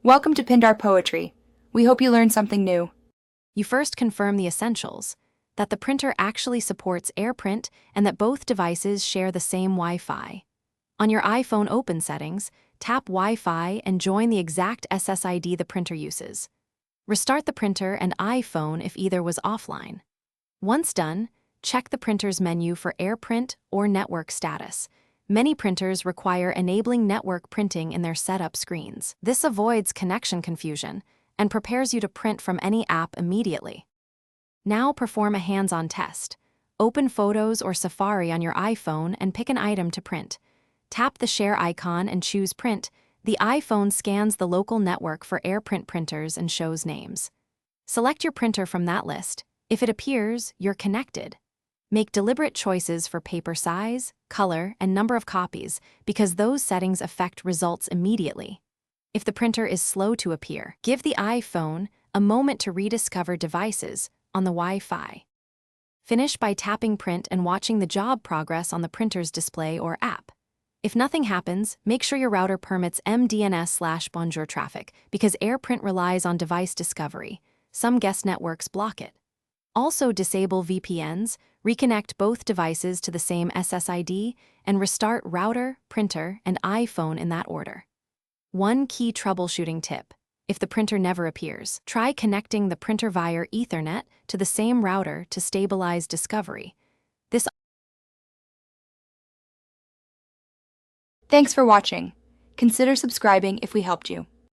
Welcome to Pindar Poetry. We hope you learned something new. You first confirm the essentials, that the printer actually supports AirPrint and that both devices share the same Wi-Fi. On your iPhone Open settings, tap Wi-Fi and join the exact SSID the printer uses. Restart the printer and iPhone if either was offline. Once done, check the printer's menu for AirPrint or network status. Many printers require enabling network printing in their setup screens. This avoids connection confusion and prepares you to print from any app immediately. Now perform a hands-on test. Open Photos or Safari on your iPhone and pick an item to print. Tap the share icon and choose Print. The iPhone scans the local network for AirPrint printers and shows names. Select your printer from that list. If it appears, you're connected. Make deliberate choices for paper size, color, and number of copies because those settings affect results immediately. If the printer is slow to appear, give the iPhone a moment to rediscover devices on the Wi-Fi. Finish by tapping Print and watching the job progress on the printer's display or app. If nothing happens, make sure your router permits MDNS/Bonjour traffic because AirPrint relies on device discovery. Some guest networks block it. Also disable VPNs, reconnect both devices to the same SSID, and restart router, printer, and iPhone in that order. One key troubleshooting tip: if the printer never appears, try connecting the printer via Ethernet to the same router to stabilize discovery. Thanks for watching. Consider subscribing if we helped you.